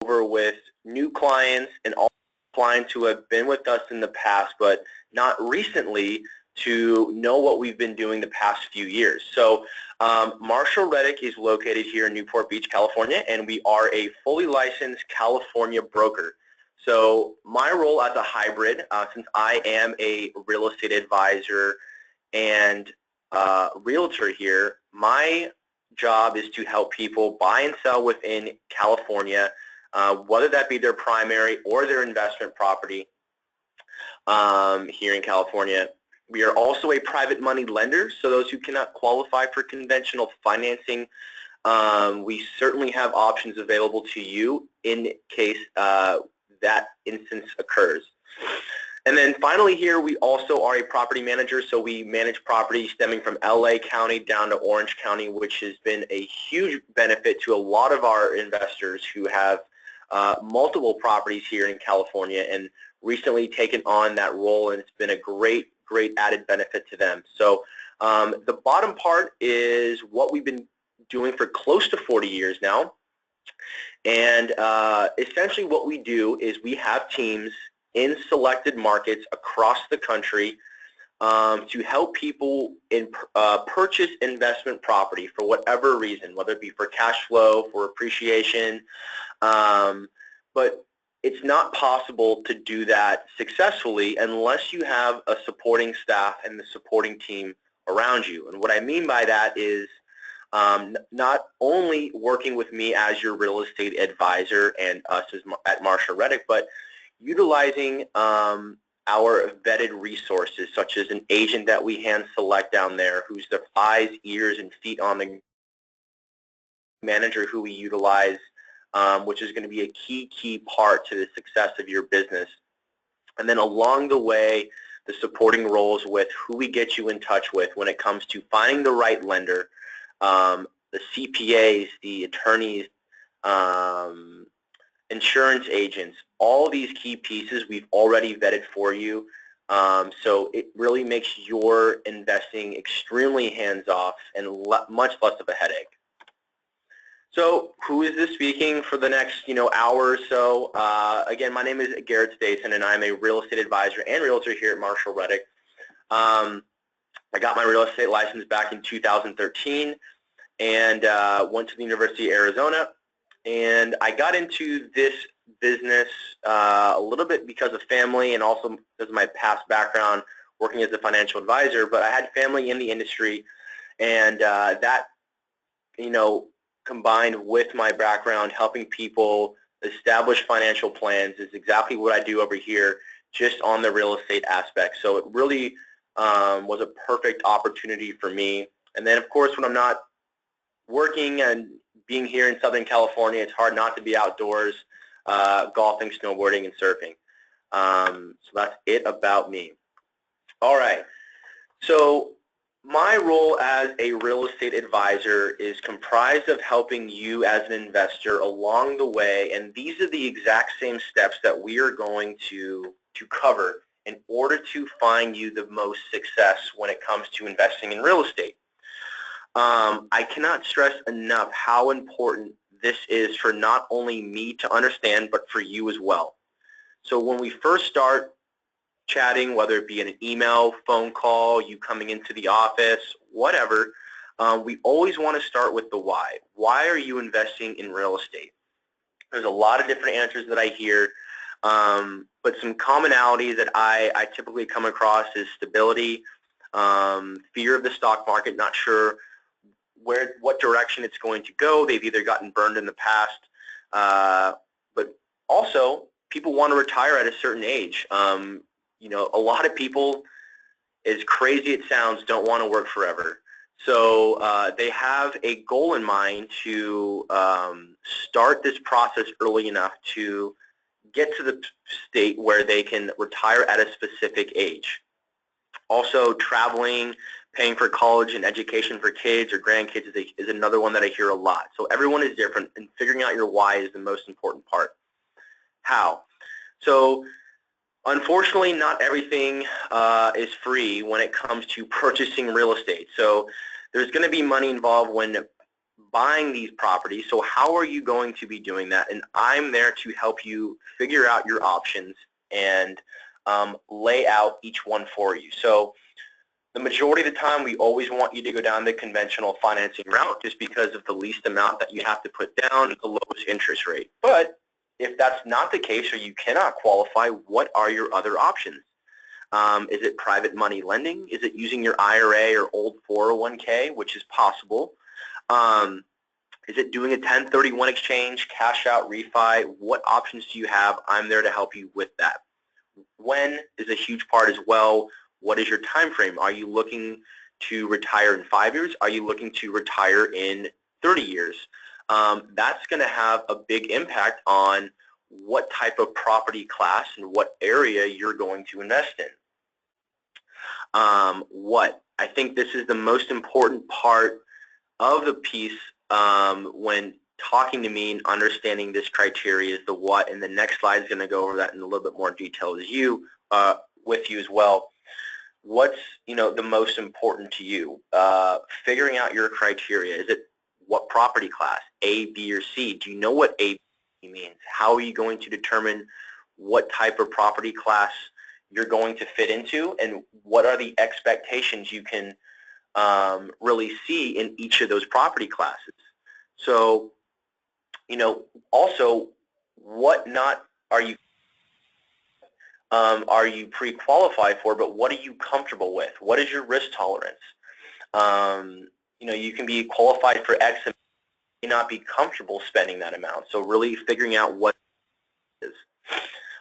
over with new clients and all clients who have been with us in the past but not recently to know what we've been doing the past few years. So Marshall Reddick is located here in Newport Beach, California, and we are a fully licensed California broker. So my role as a hybrid, since I am a real estate advisor and realtor here, my job is to help people buy and sell within California, whether that be their primary or their investment property here in California. We are also a private money lender, so those who cannot qualify for conventional financing, we certainly have options available to you in case that instance occurs. And then finally here, we also are a property manager, so we manage properties stemming from LA County down to Orange County, which has been a huge benefit to a lot of our investors who have multiple properties here in California and recently taken on that role, and it's been a great added benefit to them. So the bottom part is what we've been doing for close to 40 years now. And essentially what we do is we have teams in selected markets across the country to help people purchase investment property for whatever reason, whether it be for cash flow, for appreciation, but it's not possible to do that successfully unless you have a supporting staff and the supporting team around you. And what I mean by that is not only working with me as your real estate advisor and us at Marshall Reddick, but utilizing our vetted resources, such as an agent that we hand select down there who's the eyes, ears, and feet on the manager who we utilize, which is going to be a key part to the success of your business. And then along the way, the supporting roles with who we get you in touch with when it comes to finding the right lender, the CPAs, the attorneys, insurance agents, all these key pieces we've already vetted for you. So it really makes your investing extremely hands-off and much less of a headache. So who is this speaking for the next hour or so? Again, my name is Garrett Stason, and I'm a real estate advisor and realtor here at Marshall Reddick. I got my real estate license back in 2013 and went to the University of Arizona. And I got into this business a little bit because of family and also because of my past background working as a financial advisor. But I had family in the industry, and that, combined with my background helping people establish financial plans is exactly what I do over here, just on the real estate aspect. So it really was a perfect opportunity for me. And then, of course, when I'm not working and being here in Southern California, it's hard not to be outdoors, golfing, snowboarding, and surfing. So that's it about me. All right. So my role as a real estate advisor is comprised of helping you as an investor along the way, and these are the exact same steps that we are going to cover in order to find you the most success when it comes to investing in real estate. I cannot stress enough how important this is for not only me to understand, but for you as well. So when we first start chatting, whether it be in an email, phone call, you coming into the office, whatever, we always want to start with the why. Why are you investing in real estate? There's a lot of different answers that I hear, but some commonalities that I typically come across is stability, fear of the stock market, not sure what direction it's going to go. They've either gotten burned in the past, but also people want to retire at a certain age. A lot of people, as crazy it sounds, don't want to work forever. So they have a goal in mind to start this process early enough to get to the state where they can retire at a specific age. Also, traveling, paying for college and education for kids or grandkids is another one that I hear a lot. So everyone is different, and figuring out your why is the most important part. How? So unfortunately, not everything is free when it comes to purchasing real estate. So there's going to be money involved when buying these properties. So how are you going to be doing that? And I'm there to help you figure out your options and lay out each one for you. So the majority of the time, we always want you to go down the conventional financing route just because of the least amount that you have to put down, the lowest interest rate. But if that's not the case or you cannot qualify, what are your other options? Is it private money lending? Is it using your IRA or old 401k, which is possible? Is it doing a 1031 exchange, cash out, refi? What options do you have? I'm there to help you with that. When is a huge part as well. What is your time frame? Are you looking to retire in 5 years? Are you looking to retire in 30 years? That's going to have a big impact on what type of property class and what area you're going to invest in. I think this is the most important part of the piece when talking to me and understanding this criteria is the what, and the next slide is going to go over that in a little bit more detail with you as well. What's the most important to you? Figuring out your criteria. Is it what property class? A, B, or C? Do you know what A, B means? How are you going to determine what type of property class you're going to fit into, and what are the expectations you can really see in each of those property classes? So, also, what not are you pre-qualified for, but what are you comfortable with? What is your risk tolerance? You can be qualified for X and may not be comfortable spending that amount. So really figuring out what it is.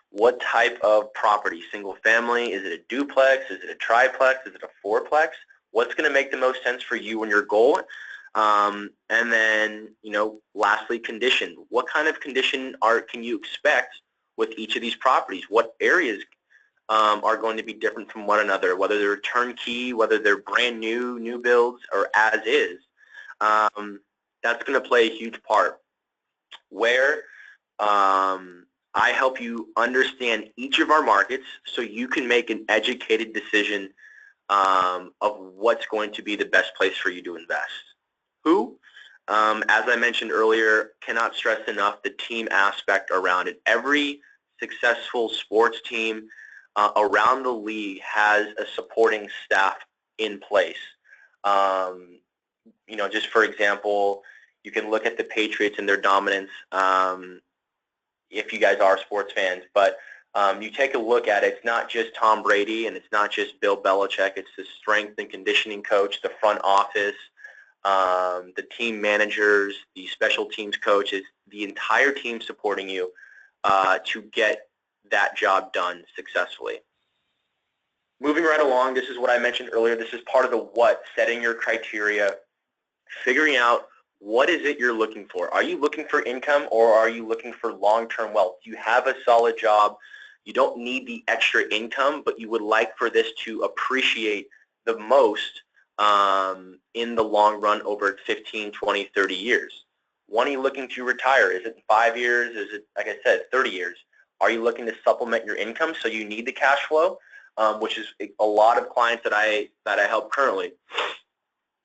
What type of property? Single family? Is it a duplex? Is it a triplex? Is it a fourplex? What's going to make the most sense for you and your goal? And then, lastly, condition. What kind of condition can you expect with each of these properties? What areas are going to be different from one another, whether they're turnkey, whether they're brand new builds, or as is? That's going to play a huge part. Where I help you understand each of our markets so you can make an educated decision of what's going to be the best place for you to invest. Who? As I mentioned earlier, cannot stress enough the team aspect around it. Every successful sports team around the league has a supporting staff in place. Just for example, you can look at the Patriots and their dominance if you guys are sports fans, but you take a look at it, it's not just Tom Brady and it's not just Bill Belichick, it's the strength and conditioning coach, the front office, the team managers, the special teams coaches, the entire team supporting you to get that job done successfully. Moving right along, this is what I mentioned earlier. This is part of the what, setting your criteria, figuring out what is it you're looking for. Are you looking for income or are you looking for long-term wealth? You have a solid job. You don't need the extra income, but you would like for this to appreciate the most in the long run over 15, 20, 30 years. When are you looking to retire? Is it 5 years? Is it, like I said, 30 years? Are you looking to supplement your income so you need the cash flow, which is a lot of clients that I help currently.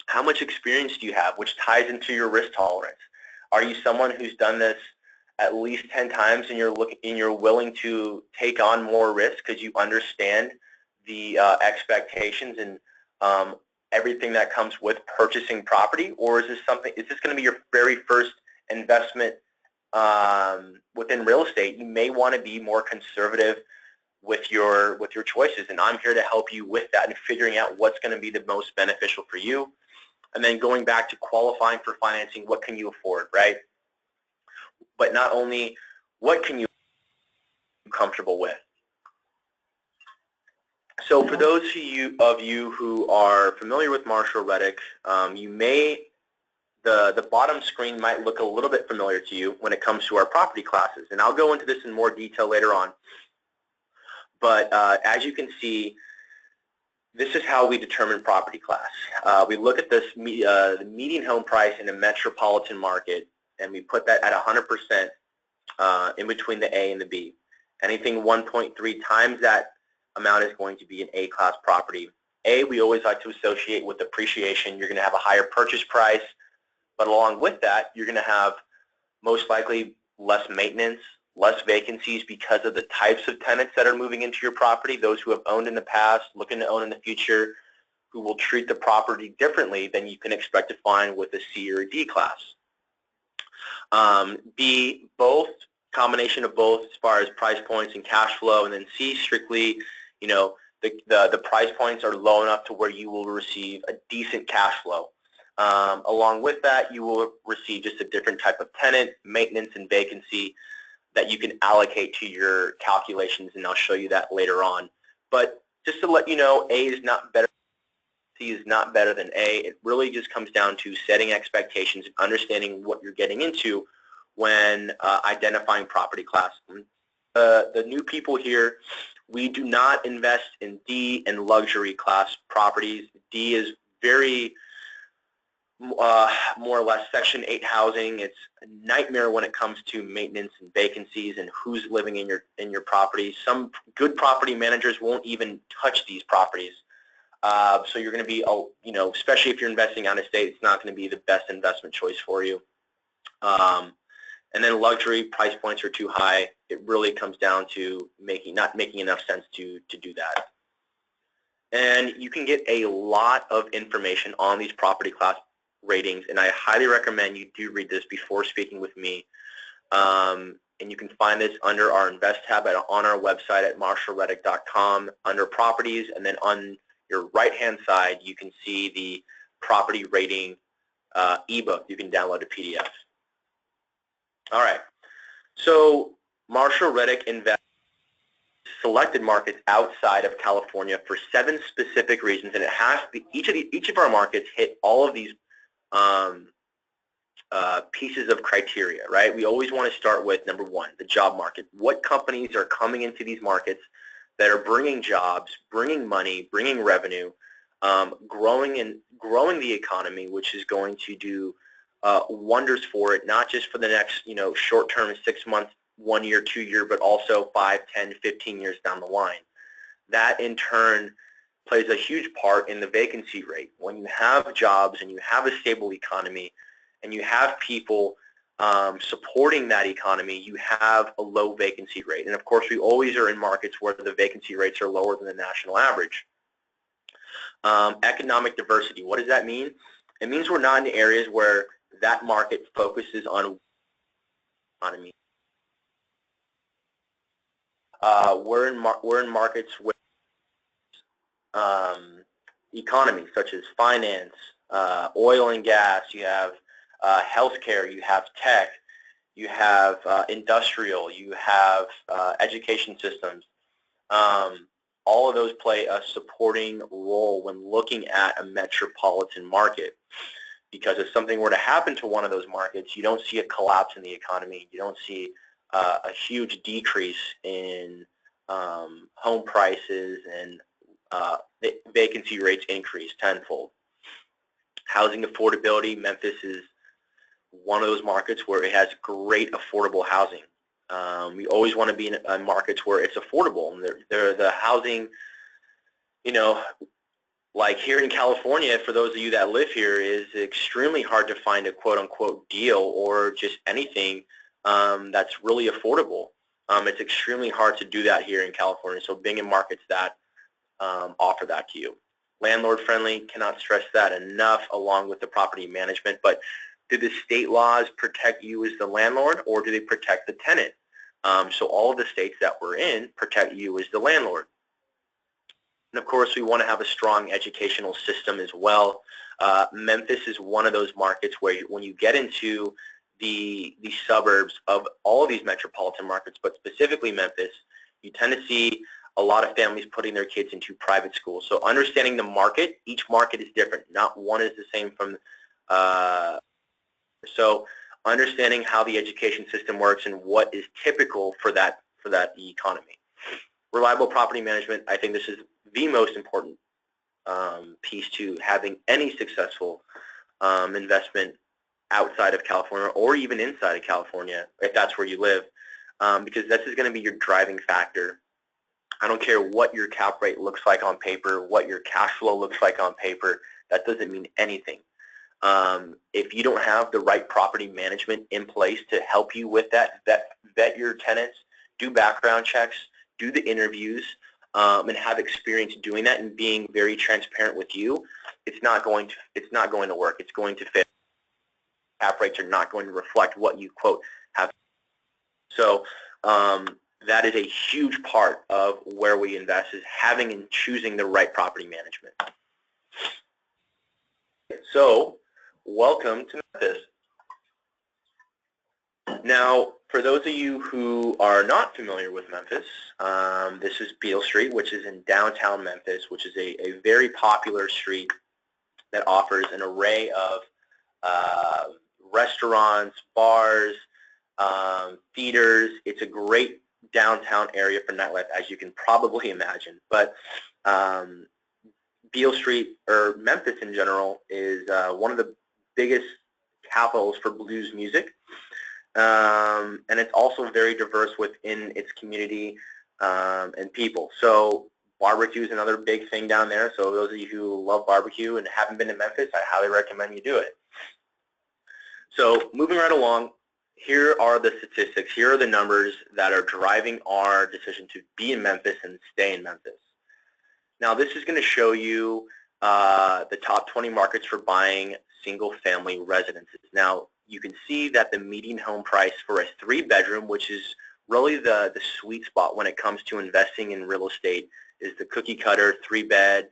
How much experience do you have, which ties into your risk tolerance? Are you someone who's done this at least 10 times and you're willing to take on more risk because you understand the expectations and everything that comes with purchasing property? Or is this going to be your very first investment within real estate? You may want to be more conservative with your choices, and I'm here to help you with that and figuring out what's going to be the most beneficial for you. And then going back to qualifying for financing, what can you afford, right? But not only what can you be comfortable with. So for those of you who are familiar with Marshall Reddick, the bottom screen might look a little bit familiar to you when it comes to our property classes. And I'll go into this in more detail later on. But as you can see, this is how we determine property class. We look at the median home price in a metropolitan market, and we put that at 100% in between the A and the B. Anything 1.3 times that amount is going to be an A-class property. A, we always like to associate with appreciation. You're going to have a higher purchase price. But along with that, you're going to have most likely less maintenance, less vacancies because of the types of tenants that are moving into your property, those who have owned in the past, looking to own in the future, who will treat the property differently than you can expect to find with a C or a D class. B, both, combination of both as far as price points and cash flow, and then C, strictly, you know, the price points are low enough to where you will receive a decent cash flow. Along with that, you will receive just a different type of tenant, maintenance, and vacancy that you can allocate to your calculations, and I'll show you that later on. But just to let you know, A is not better, C is not better than A. It really just comes down to setting expectations and understanding what you're getting into when identifying property class. The new people here, we do not invest in D and luxury class properties. D is very more or less Section 8 housing. It's a nightmare when it comes to maintenance and vacancies and who's living in your property. Some good property managers won't even touch these properties. So you're going to be, you know, especially if you're investing out of state, it's not going to be the best investment choice for you. And then luxury price points are too high. It really comes down to not making enough sense to do that. And you can get a lot of information on these property class ratings, and I highly recommend you do read this before speaking with me. And you can find this under our Invest tab on our website at marshallreddick.com under Properties, and then on your right-hand side, you can see the property rating ebook. You can download a PDF. All right. So Marshall Reddick invests selected markets outside of California for 7 specific reasons, and it has to be, each of our markets hit all of these pieces of criteria, right? We always want to start with number 1, the job market. What companies are coming into these markets that are bringing jobs, bringing money, bringing revenue, growing the economy, which is going to do wonders for it, not just for the next, you know, short-term 6 months, 1 year, 2 year, but also 5, 10, 15 years down the line. That in turn plays a huge part in the vacancy rate. When you have jobs and you have a stable economy and you have people supporting that economy, you have a low vacancy rate. And of course, we always are in markets where the vacancy rates are lower than the national average. Economic diversity, what does that mean? It means we're not in areas where that market focuses on economy. We're in markets with economies such as finance, oil and gas, you have healthcare, you have tech, you have industrial, you have education systems. All of those play a supporting role when looking at a metropolitan market, because if something were to happen to one of those markets, you don't see a collapse in the economy, you don't see a huge decrease in home prices, and vacancy rates increase tenfold. Housing affordability, Memphis is one of those markets where it has great affordable housing. We always want to be in markets where it's affordable. And the housing, you know, like here in California, for those of you that live here, is extremely hard to find a quote-unquote deal or just anything that's really affordable. It's extremely hard to do that here in California, so being in markets that offer that to you. Landlord friendly, cannot stress that enough, along with the property management. But do the state laws protect you as the landlord, or do they protect the tenant? So all of the states that we're in protect you as the landlord. And of course, we want to have a strong educational system as well. Memphis is one of those markets where when you get into the suburbs of all of these metropolitan markets, but specifically Memphis, you tend to see a lot of families putting their kids into private schools. So understanding the market, each market is different. Not one is the same from, so understanding how the education system works and what is typical for that economy. Reliable property management, I think this is the most important piece to having any successful investment outside of California or even inside of California, if that's where you live, because this is going to be your driving factor. I don't care what your cap rate looks like on paper, what your cash flow looks like on paper, that doesn't mean anything. If you don't have the right property management in place to help you with that, vet your tenants, do background checks, do the interviews, and have experience doing that and being very transparent with you, it's not going to work. It's going to fail. Cap rates are not going to reflect what you quote have. So that is a huge part of where we invest, is having and choosing the right property management. So welcome to Memphis. Now, for those of you who are not familiar with Memphis, this is Beale Street, which is in downtown Memphis, which is a very popular street that offers an array of restaurants, bars, theaters. It's a great downtown area for nightlife, as you can probably imagine. But Beale Street, or Memphis in general, is one of the biggest capitals for blues music. And it's also very diverse within its community and people. So barbecue is another big thing down there. So those of you who love barbecue and haven't been to Memphis, I highly recommend you do it. So moving right along, here are the statistics. Here are the numbers that are driving our decision to be in Memphis and stay in Memphis. Now this is going to show you the top 20 markets for buying single-family residences. Now you can see that the median home price for a 3-bedroom, which is really the sweet spot when it comes to investing in real estate, is the cookie-cutter 3-bed,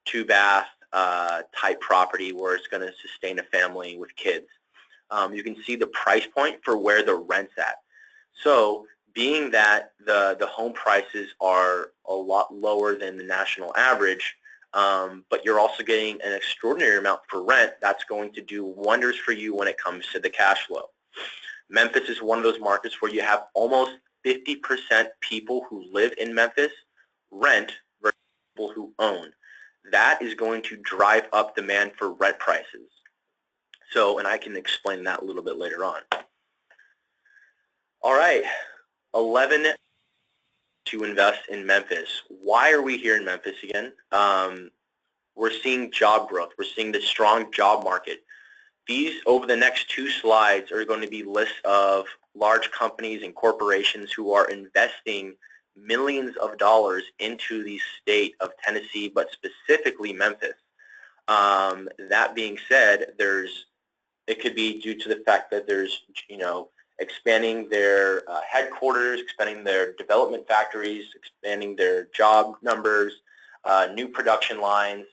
2-bath type property where it's going to sustain a family with kids. You can see the price point for where the rent's at. So being that the home prices are a lot lower than the national average, but you're also getting an extraordinary amount for rent, that's going to do wonders for you when it comes to the cash flow. Memphis is one of those markets where you have almost 50% people who live in Memphis rent versus people who own. That is going to drive up demand for rent prices. So, and I can explain that a little bit later on. All right, 11 to invest in Memphis. Why are we here in Memphis again? We're seeing job growth. We're seeing the strong job market. These, over the next 2 slides, are going to be lists of large companies and corporations who are investing millions of dollars into the state of Tennessee, but specifically Memphis. That being said, it could be due to the fact that there's, expanding their headquarters, expanding their development factories, expanding their job numbers, new production lines.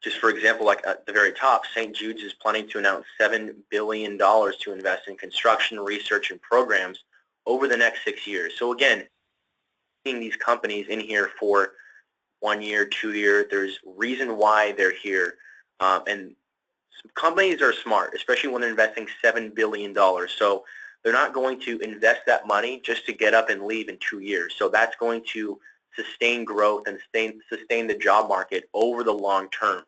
Just for example, like at the very top, St. Jude's is planning to announce $7 billion to invest in construction, research, and programs over the next 6 years. So again, seeing these companies in here for 1 year, 2 years, there's reason why they're here. And companies are smart, especially when they're investing $7 billion. So they're not going to invest that money just to get up and leave in 2 years. So that's going to sustain growth and sustain the job market over the long term.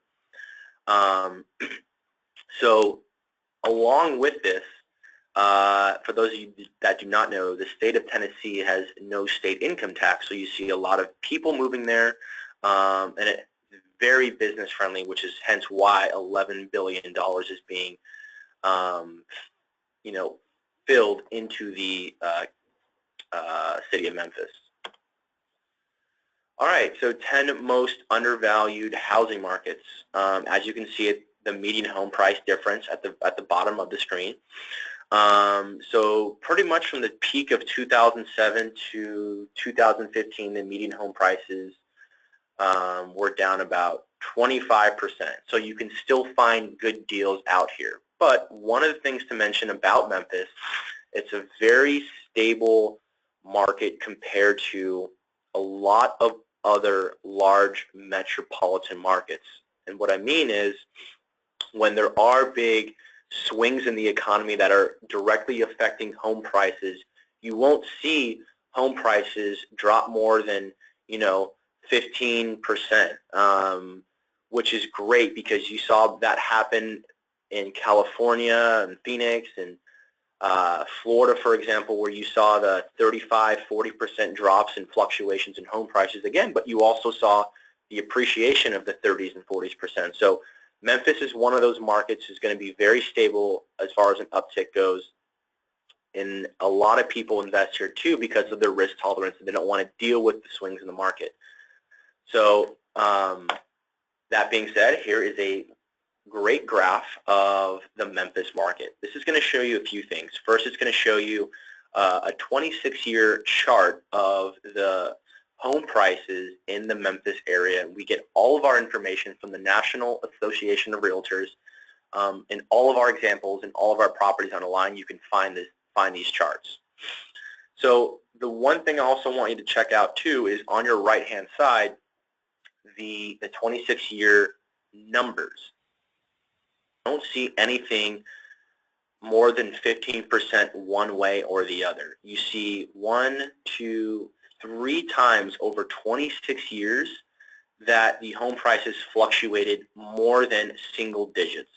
So along with this, for those of you that do not know, the state of Tennessee has no state income tax. So you see a lot of people moving there, and it's very business friendly, which is hence why $11 billion is being, filled into the city of Memphis. All right, so 10 most undervalued housing markets. As you can see, the median home price difference at the bottom of the screen. So pretty much from the peak of 2007 to 2015, the median home prices were down about 25%. So you can still find good deals out here. But one of the things to mention about Memphis, it's a very stable market compared to a lot of other large metropolitan markets. And what I mean is, when there are big swings in the economy that are directly affecting home prices, you won't see home prices drop more than 15%, which is great, because you saw that happen in California and Phoenix and Florida, for example, where you saw the 35–40% drops in fluctuations in home prices again, but you also saw the appreciation of the 30s and 40%. So Memphis is one of those markets that's going to be very stable as far as an uptick goes. And a lot of people invest here too because of their risk tolerance, and they don't want to deal with the swings in the market. So that being said, here is a great graph of the Memphis market. This is going to show you a few things. First, it's going to show you a 26-year chart of the home prices in the Memphis area. We get all of our information from the National Association of Realtors, and all of our examples and all of our properties on the line. You can find these charts. So the one thing I also want you to check out too is on your right-hand side, the 26-year numbers. Don't see anything more than 15% one way or the other. You see 1, 2, 3 times over 26 years that the home prices fluctuated more than single digits.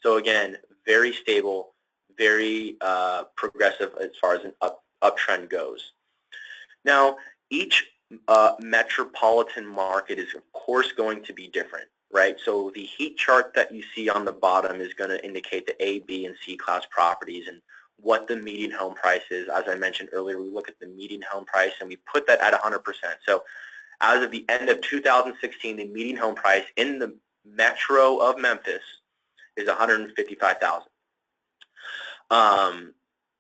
So again, very stable, very progressive as far as an uptrend goes. Now, each metropolitan market is of course going to be different, right? So the heat chart that you see on the bottom is going to indicate the A, B, and C class properties and what the median home price is. As I mentioned earlier, we look at the median home price and we put that at 100%. So as of the end of 2016, the median home price in the metro of Memphis is $155,000.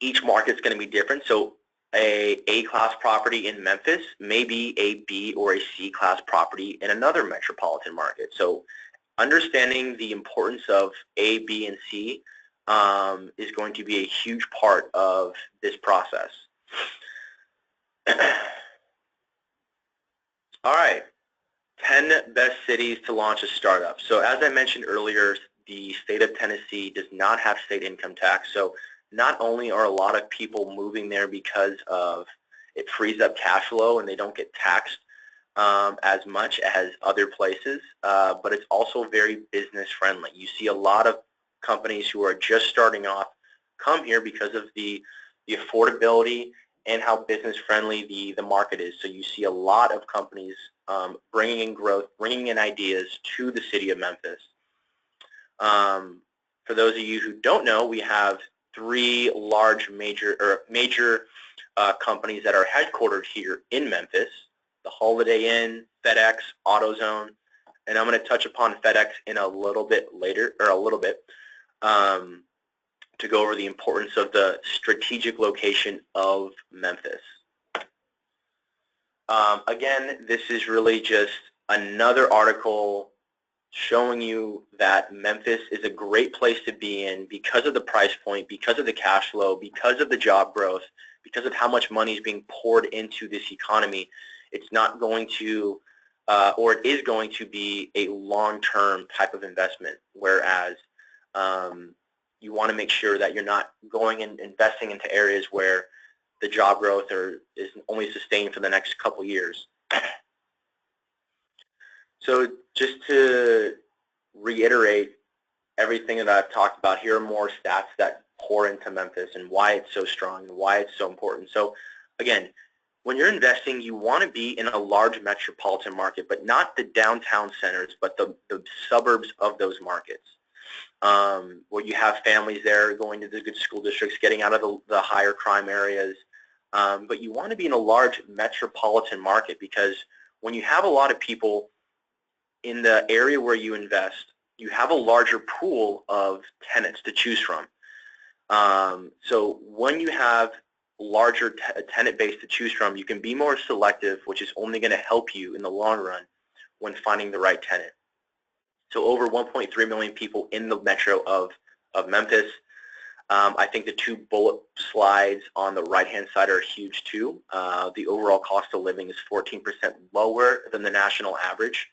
Each market's going to be different. So a class property in Memphis may be a B or a C class property in another metropolitan market. So understanding the importance of A, B, and C is going to be a huge part of this process. All right, 10 best cities to launch a startup. So as I mentioned earlier, the state of Tennessee does not have state income tax. So not only are a lot of people moving there because of it frees up cash flow and they don't get taxed as much as other places, but it's also very business friendly. You see a lot of companies who are just starting off come here because of the affordability and how business friendly the market is. So you see a lot of companies bringing in growth, bringing in ideas to the city of Memphis. For those of you who don't know, we have 3 large major companies that are headquartered here in Memphis: the Holiday Inn, FedEx, AutoZone, and I'm going to touch upon FedEx in a little bit later, to go over the importance of the strategic location of Memphis. Again, this is really just another article showing you that Memphis is a great place to be in because of the price point, because of the cash flow, because of the job growth, because of how much money is being poured into this economy. It's not going to, or it is going to be a long-term type of investment, whereas you want to make sure that you're not going and investing into areas where the job growth is only sustained for the next couple years. So just to reiterate everything that I've talked about, here are more stats that pour into Memphis and why it's so strong and why it's so important. So again, when you're investing, you want to be in a large metropolitan market, but not the downtown centers, but the suburbs of those markets, where you have families there going to the good school districts, getting out of the higher crime areas. But you want to be in a large metropolitan market because when you have a lot of people in the area where you invest, you have a larger pool of tenants to choose from. So when you have larger tenant base to choose from, you can be more selective, which is only going to help you in the long run when finding the right tenant. So over 1.3 million people in the metro of Memphis. I think the 2 bullet slides on the right-hand side are huge too. The overall cost of living is 14% lower than the national average.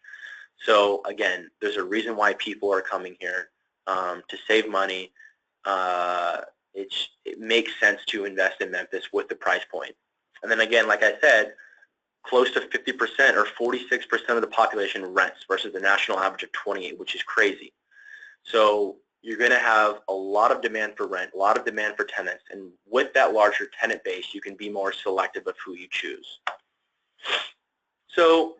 So again, there's a reason why people are coming here to save money. It makes sense to invest in Memphis with the price point. And then again, like I said, close to 50% or 46% of the population rents versus the national average of 28%, which is crazy. So you're going to have a lot of demand for rent, a lot of demand for tenants, and with that larger tenant base, you can be more selective of who you choose. So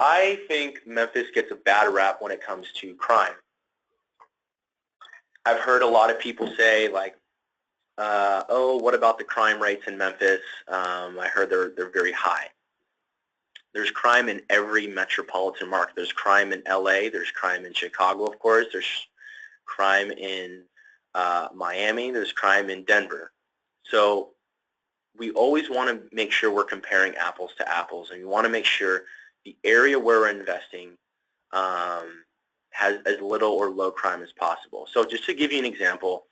I think Memphis gets a bad rap when it comes to crime. I've heard a lot of people say like, oh, what about the crime rates in Memphis? I heard they're very high. There's crime in every metropolitan market. There's crime in LA, there's crime in Chicago, of course, there's crime in Miami, there's crime in Denver. So we always want to make sure we're comparing apples to apples, and we want to make sure the area where we're investing has as little or low crime as possible. So just to give you an example,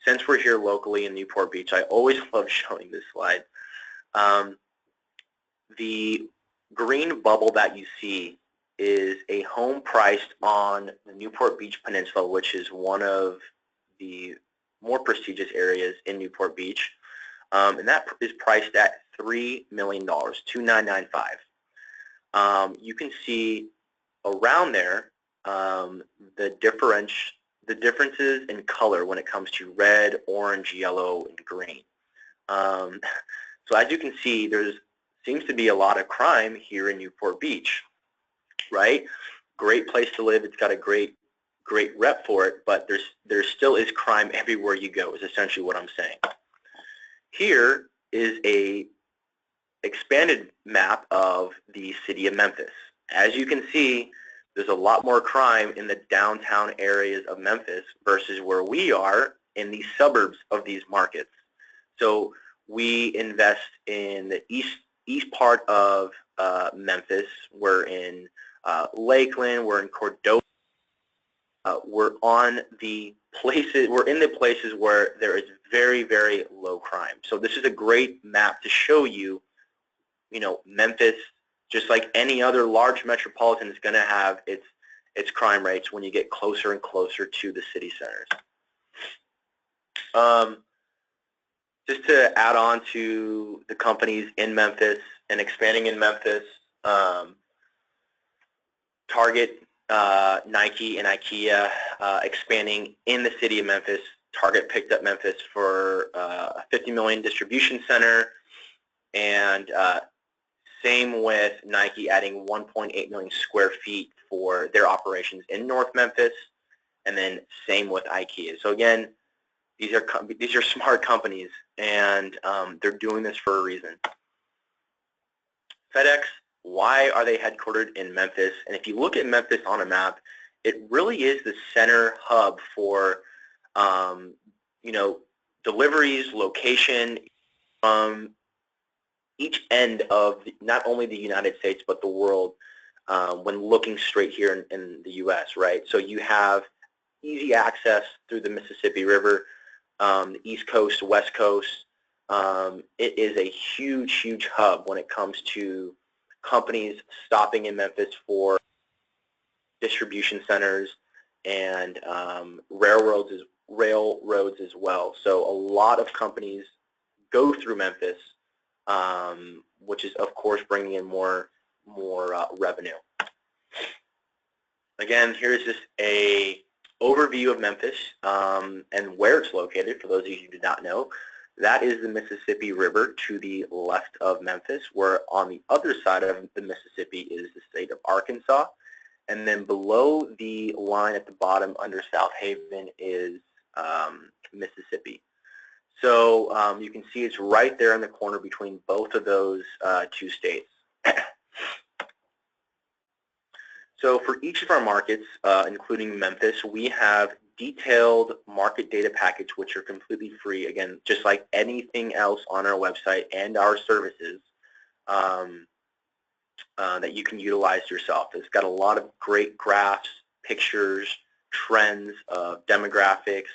since we're here locally in Newport Beach, I always love showing this slide. The green bubble that you see is a home priced on the Newport Beach Peninsula, which is one of the more prestigious areas in Newport Beach. And that is priced at $3 million, $2,995. You can see around there the differences in color when it comes to red, orange, yellow, and green. So as you can see, there seems to be a lot of crime here in Newport Beach, right? Great place to live. It's got a great rep for it, but there still is crime everywhere you go, is essentially what I'm saying. Here is a expanded map of the city of Memphis. As you can see, there's a lot more crime in the downtown areas of Memphis versus where we are in the suburbs of these markets. So we invest in the east part of Memphis. We're in Lakeland. We're in Cordova. We're in the places where there is very, very low crime. So this is a great map to show you, Memphis, just like any other large metropolitan, is going to have its crime rates when you get closer and closer to the city centers. Just to add on to the companies in Memphis and expanding in Memphis, Target, Nike, and IKEA expanding in the city of Memphis. Target picked up Memphis for a $50 million distribution center, and same with Nike adding 1.8 million square feet for their operations in North Memphis, and then same with IKEA. So again, these are smart companies, and they're doing this for a reason. FedEx, why are they headquartered in Memphis? And if you look at Memphis on a map, it really is the center hub for deliveries, location from each end of not only the United States but the world when looking straight here in the U.S., right? So you have easy access through the Mississippi River, the East Coast, West Coast. It is a huge, huge hub when it comes to companies stopping in Memphis for distribution centers and railroads as well. So a lot of companies go through Memphis, which is of course bringing in more revenue. Again, here's just a overview of Memphis and where it's located. For those of you who do not know, that is the Mississippi River to the left of Memphis, where on the other side of the Mississippi is the state of Arkansas. And then below the line at the bottom under South Haven is Mississippi. So you can see it's right there in the corner between both of those two states. So for each of our markets, including Memphis, we have detailed market data package, which are completely free. Again, just like anything else on our website and our services that you can utilize yourself. It's got a lot of great graphs, pictures, trends, demographics,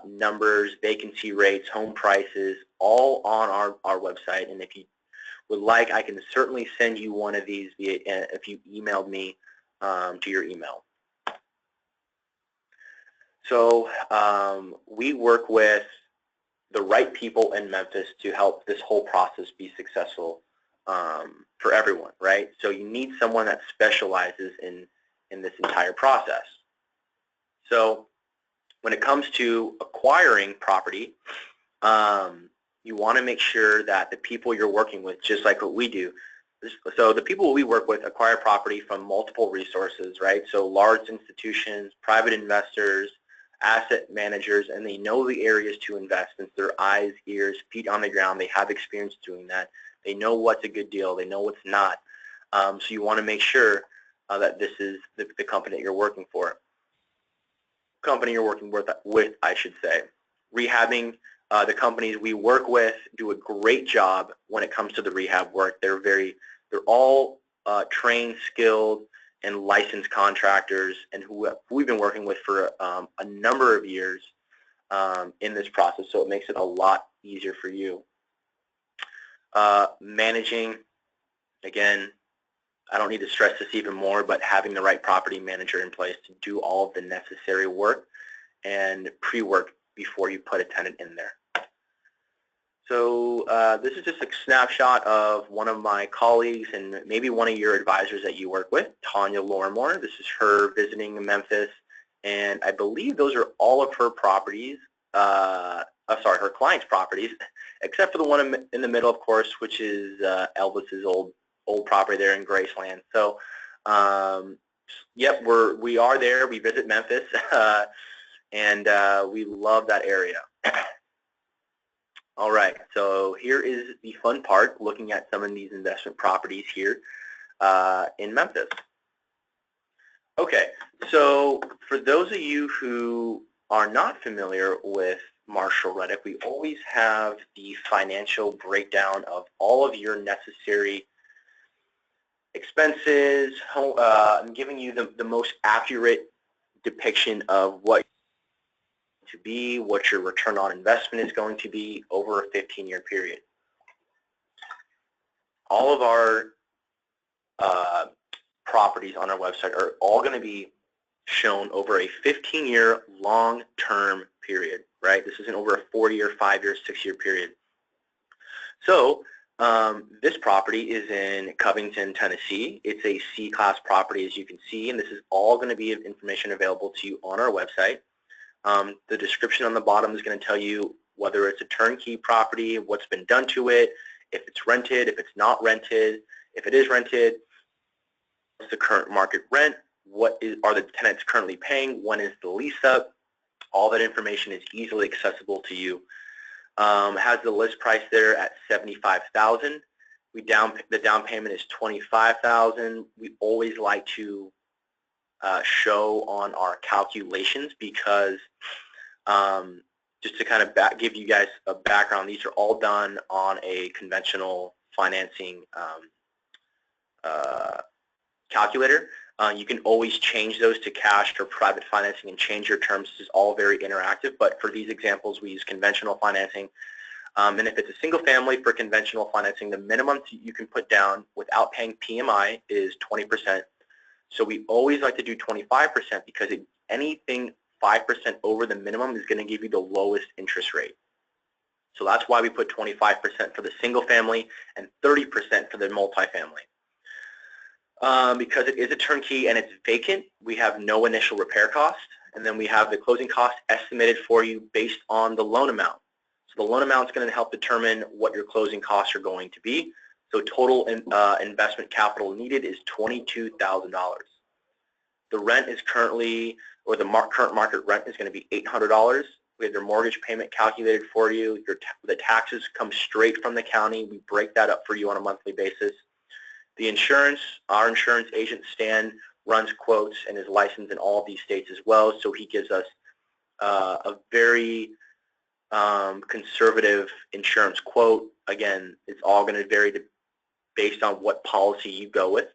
numbers, vacancy rates, home prices, all on our website. And if you would like, I can certainly send you one of these if you emailed me to your email. So we work with the right people in Memphis to help this whole process be successful for everyone, right? So you need someone that specializes in this entire process. So when it comes to acquiring property, you want to make sure that the people you're working with, just like what we do, so the people we work with acquire property from multiple resources, right? So large institutions, private investors, asset managers, and they know the areas to invest since they're eyes, ears, feet on the ground. They have experience doing that. They know what's a good deal. They know what's not. So you want to make sure that this is the company that you're working for. Company you're working with, I should say. Rehabbing, the companies we work with do a great job when it comes to the rehab work. They're all trained, skilled, and licensed contractors, and who we've been working with for a number of years in this process, so it makes it a lot easier for you. Managing, again, I don't need to stress this even more, but having the right property manager in place to do all of the necessary work and pre-work before you put a tenant in there. So this is just a snapshot of one of my colleagues and maybe one of your advisors that you work with, Tanya Lorimore. This is her visiting Memphis, and I believe those are all of her properties, her clients' properties, except for the one in the middle, of course, which is Elvis's old property there in Graceland. So, yep, we are there. We visit Memphis, and we love that area. All right, so here is the fun part, looking at some of these investment properties here in Memphis. Okay, so for those of you who are not familiar with Marshall Reddick, we always have the financial breakdown of all of your necessary expenses. I'm giving you the most accurate depiction of what to be, what your return on investment is going to be over a 15-year period. All of our properties on our website are all going to be shown over a 15-year long-term period, right? This isn't over a 4-year, 5-year, 6-year period. So this property is in Covington, Tennessee. It's a C-class property, as you can see, and this is all going to be information available to you on our website. The description on the bottom is going to tell you whether it's a turnkey property, what's been done to it, if it's rented, if it's not rented. If it is rented, what's the current market rent, are the tenants currently paying, when is the lease up. All that information is easily accessible to you. Has the list price there at $75,000. The down payment is $25,000. We always like to show on our calculations because just to kind of give you guys a background, these are all done on a conventional financing calculator. You can always change those to cash or private financing and change your terms. This is all very interactive, but for these examples we use conventional financing. And if it's a single family for conventional financing, the minimum you can put down without paying PMI is 20%. So we always like to do 25% because anything 5% over the minimum is going to give you the lowest interest rate. So that's why we put 25% for the single family and 30% for the multifamily. Because it is a turnkey and it's vacant, we have no initial repair cost, and then we have the closing cost estimated for you based on the loan amount. So the loan amount is going to help determine what your closing costs are going to be. So total investment capital needed is $22,000. The rent is currently, or the current market rent is going to be $800. We have your mortgage payment calculated for you. The taxes come straight from the county. We break that up for you on a monthly basis. The insurance, our insurance agent Stan runs quotes and is licensed in all of these states as well, so he gives us a very conservative insurance quote. Again, it's all going to vary based on what policy you go with.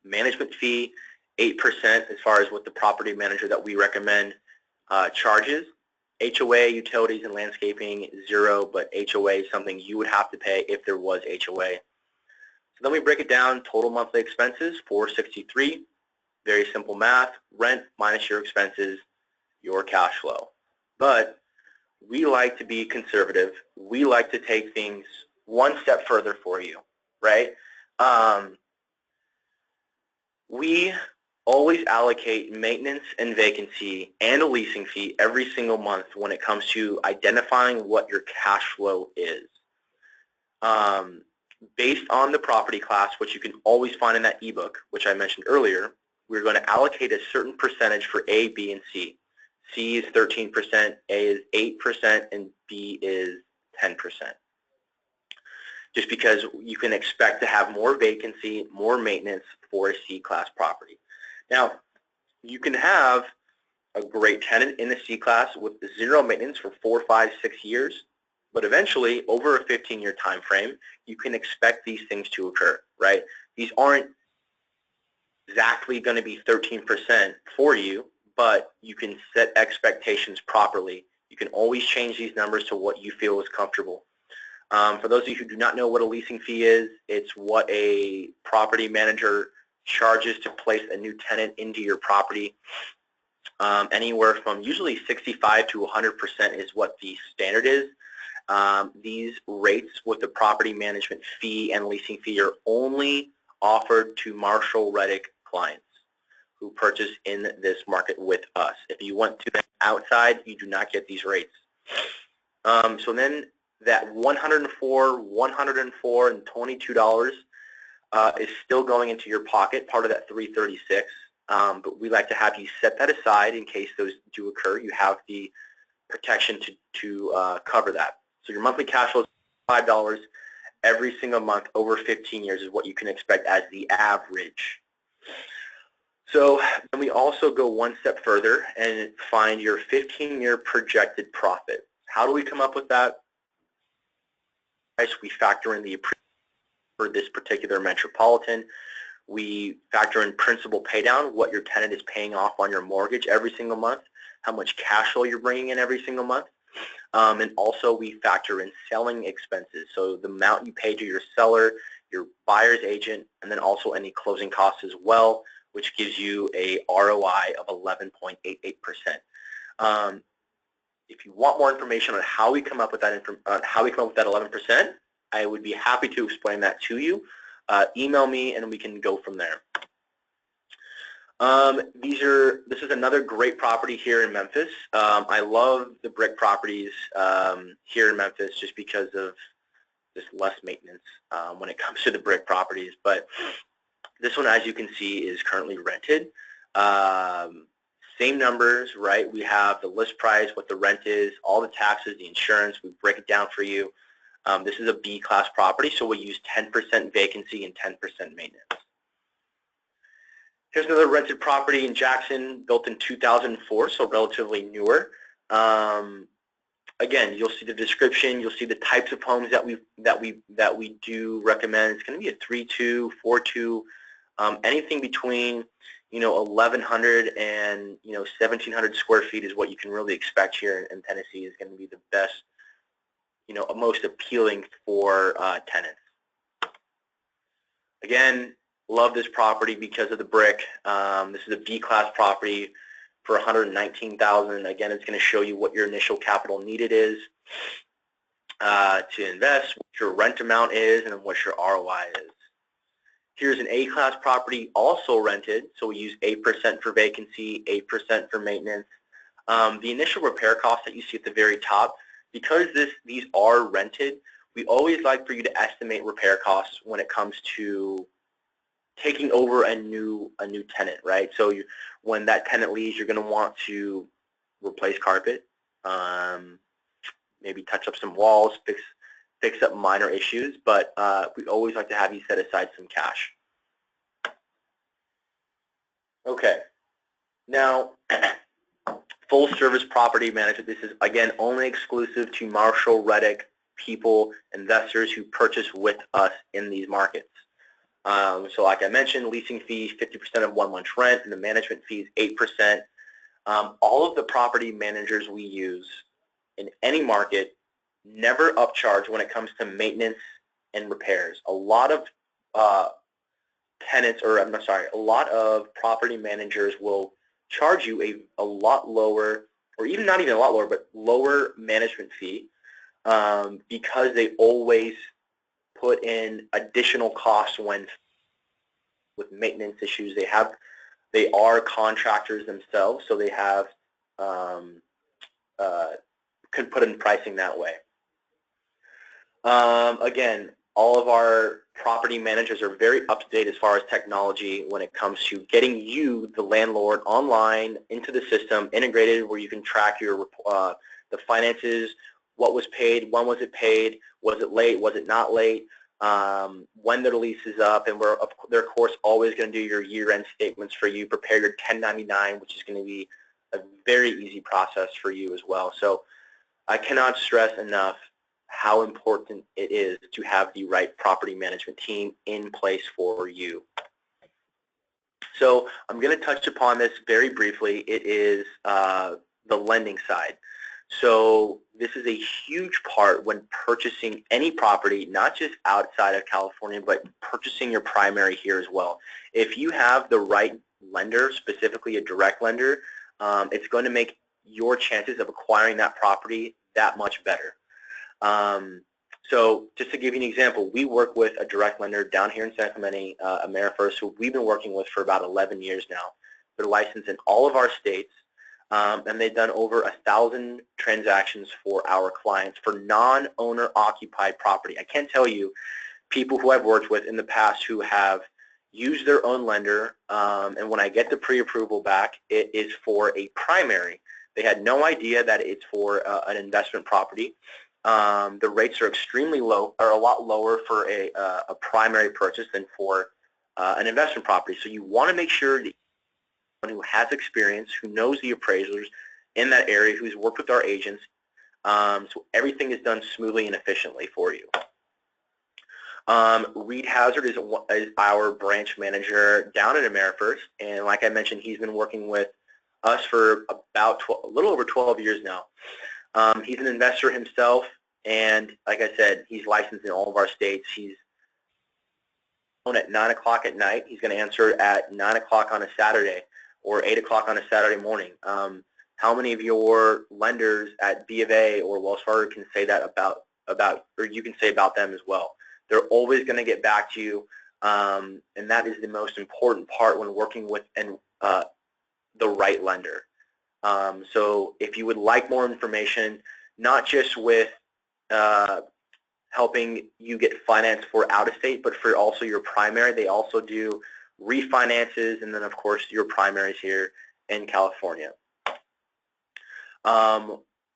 Management fee, 8% as far as what the property manager that we recommend charges. HOA, utilities, and landscaping, 0, but HOA is something you would have to pay if there was HOA. So then we break it down, total monthly expenses, $463. Very simple math, rent minus your expenses, your cash flow. But we like to be conservative. We like to take things one step further for you, right? We always allocate maintenance and vacancy and a leasing fee every single month when it comes to identifying what your cash flow is. Based on the property class, which you can always find in that ebook, which I mentioned earlier, we're going to allocate a certain percentage for A, B, and C. C is 13%, A is 8%, and B is 10%. Just because you can expect to have more vacancy, more maintenance for a C-class property. Now, you can have a great tenant in the C-class with zero maintenance for 4, 5, 6 years, but eventually, over a 15-year time frame, you can expect these things to occur, right? These aren't exactly going to be 13% for you, but you can set expectations properly. You can always change these numbers to what you feel is comfortable. For those of you who do not know what a leasing fee is, it's what a property manager charges to place a new tenant into your property. Anywhere from usually 65 to 100% is what the standard is. These rates with the property management fee and leasing fee are only offered to Marshall Reddick clients who purchase in this market with us. If you went to the outside, you do not get these rates. So then that $104, $104, and $22 is still going into your pocket, part of that $336. But we like to have you set that aside in case those do occur. You have the protection to cover that. So your monthly cash flow is $5 every single month over 15 years is what you can expect as the average. So then we also go one step further and find your 15-year projected profit. How do we come up with that? We factor in the appreciation for this particular metropolitan. We factor in principal paydown, what your tenant is paying off on your mortgage every single month, how much cash flow you're bringing in every single month. And also we factor in selling expenses, so the amount you pay to your seller, your buyer's agent, and then also any closing costs as well, which gives you a ROI of 11.88%. If you want more information on how we come up with that 11%, I would be happy to explain that to you. Email me and we can go from there. This is another great property here in Memphis. I love the brick properties here in Memphis just because of just less maintenance when it comes to the brick properties. But this one, as you can see, is currently rented. Same numbers, right? We have the list price, what the rent is, all the taxes, the insurance. We break it down for you. This is a B-class property, so we use 10% vacancy and 10% maintenance. Here's another rented property in Jackson, built in 2004, so relatively newer. Again, you'll see the description. You'll see the types of homes that we do recommend. It's going to be a 3.2, 4.2, anything between 1,100 and 1,700 square feet is what you can really expect here in Tennessee. Is going to be the best, most appealing for tenants. Again, love this property because of the brick. This is a B-class property for $119,000. Again, it's going to show you what your initial capital needed is to invest, what your rent amount is, and then what your ROI is. Here's an A-class property also rented, so we use 8% for vacancy, 8% for maintenance. The initial repair costs that you see at the very top, because these are rented, we always like for you to estimate repair costs when it comes to taking over a new tenant, right? So when that tenant leaves, you're going to want to replace carpet, maybe touch up some walls, fix up minor issues, but we always like to have you set aside some cash. Okay, now full service property management. This is, again, only exclusive to Marshall Reddick people, investors who purchase with us in these markets. So like I mentioned, leasing fees, 50% of 1 month's rent, and the management fees, 8%. All of the property managers we use in any market never upcharge when it comes to maintenance and repairs. A lot of a lot of property managers will charge you a lot lower, or even not even a lot lower, but lower management fee because they always put in additional costs when with maintenance issues. They are contractors themselves, so they have can put in pricing that way. Again, All of our property managers are very up to date as far as technology when it comes to getting you, the landlord, online into the system, integrated where you can track your the finances, what was paid, when was it late, was it not late, when the lease is up, and they're of course always going to do your year-end statements for you, prepare your 1099, which is going to be a very easy process for you as well. So I cannot stress enough how important it is to have the right property management team in place for you. So I'm going to touch upon this very briefly. It is the lending side. So this is a huge part when purchasing any property, not just outside of California, but purchasing your primary here as well. If you have the right lender, specifically a direct lender, it's going to make your chances of acquiring that property that much better. So just to give you an example, we work with a direct lender down here in San Clemente, AmeriFirst, who we've been working with for about 11 years now. They're licensed in all of our states, and they've done over 1,000 transactions for our clients for non-owner occupied property. I can't tell you people who I've worked with in the past who have used their own lender, and when I get the pre-approval back, it is for a primary. They had no idea that it's for an investment property. The rates are extremely low, or a lot lower for a primary purchase than for an investment property. So you want to make sure that someone who has experience, who knows the appraisers in that area, who's worked with our agents, so everything is done smoothly and efficiently for you. Reed Hazard is our branch manager down at AmeriFirst, and like I mentioned, he's been working with us for about a little over 12 years now. He's an investor himself, and like I said, he's licensed in all of our states. He's on at 9 o'clock at night. He's going to answer at 9 o'clock on a Saturday or 8 o'clock on a Saturday morning. How many of your lenders at B of A or Wells Fargo can say that about, or you can say about them as well? They're always going to get back to you, and that is the most important part when working with the right lender. So if you would like more information, not just with helping you get finance for out-of-state, but for also your primary, they also do refinances, and then of course your primaries here in California.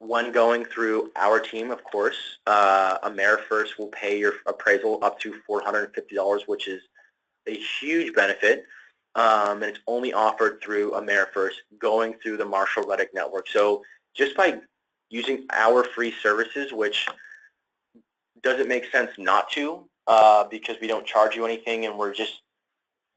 When going through our team, of course, AmeriFirst will pay your appraisal up to $450, which is a huge benefit. And it's only offered through AmeriFirst, going through the Marshall Reddick network. So just by using our free services, which doesn't make sense not to, because we don't charge you anything, and we're just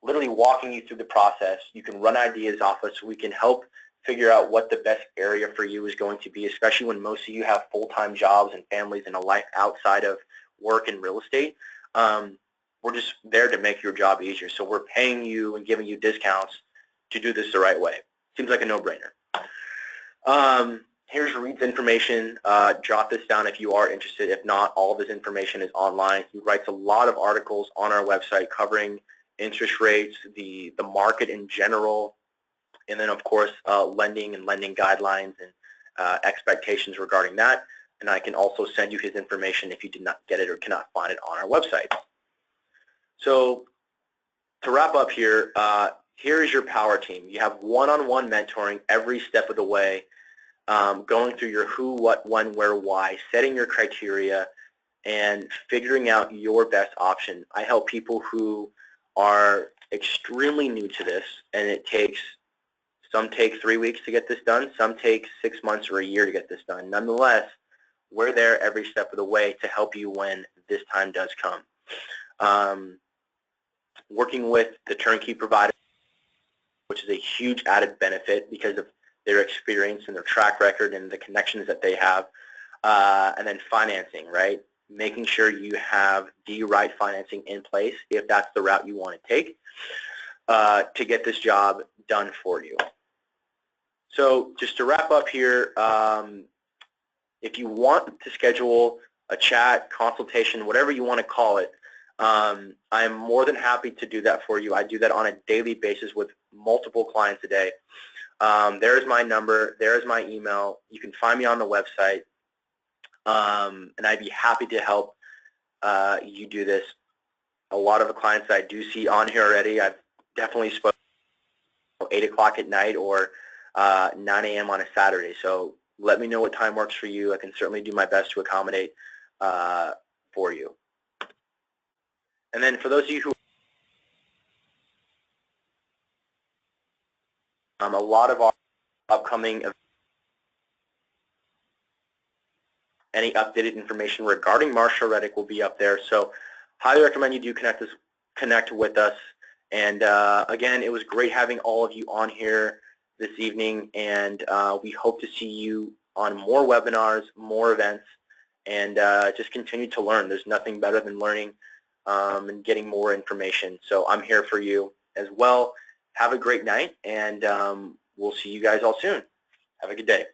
literally walking you through the process. You can run ideas off us. We can help figure out what the best area for you is going to be, especially when most of you have full-time jobs and families and a life outside of work and real estate. We're just there to make your job easier. So we're paying you and giving you discounts to do this the right way. Seems like a no-brainer. Here's Reed's information. Jot this down if you are interested. If not, all of his information is online. He writes a lot of articles on our website covering interest rates, the market in general, and then of course lending and lending guidelines and expectations regarding that. And I can also send you his information if you did not get it or cannot find it on our website. So to wrap up here, here is your power team. You have one-on-one mentoring every step of the way, going through your who, what, when, where, why, setting your criteria, and figuring out your best option. I help people who are extremely new to this, and some take 3 weeks to get this done, some take 6 months or a year to get this done. Nonetheless, we're there every step of the way to help you when this time does come. Working with the turnkey provider, which is a huge added benefit because of their experience and their track record and the connections that they have, and then financing, right? Making sure you have the right financing in place if that's the route you want to take to get this job done for you. So just to wrap up here, if you want to schedule a chat, consultation, whatever you want to call it, I'm more than happy to do that for you. I do that on a daily basis with multiple clients a day. There's my number. There's my email. You can find me on the website, and I'd be happy to help you do this. A lot of the clients that I do see on here already, I've definitely spoken 8 o'clock at night or 9 a.m. on a Saturday. So let me know what time works for you. I can certainly do my best to accommodate for you. And then for those of you who a lot of our upcoming events, any updated information regarding Marshall Reddick will be up there. So highly recommend you do connect with us. And again, it was great having all of you on here this evening, and we hope to see you on more webinars, more events, and just continue to learn. There's nothing better than learning and getting more information. So I'm here for you as well. Have a great night, and we'll see you guys all soon. Have a good day.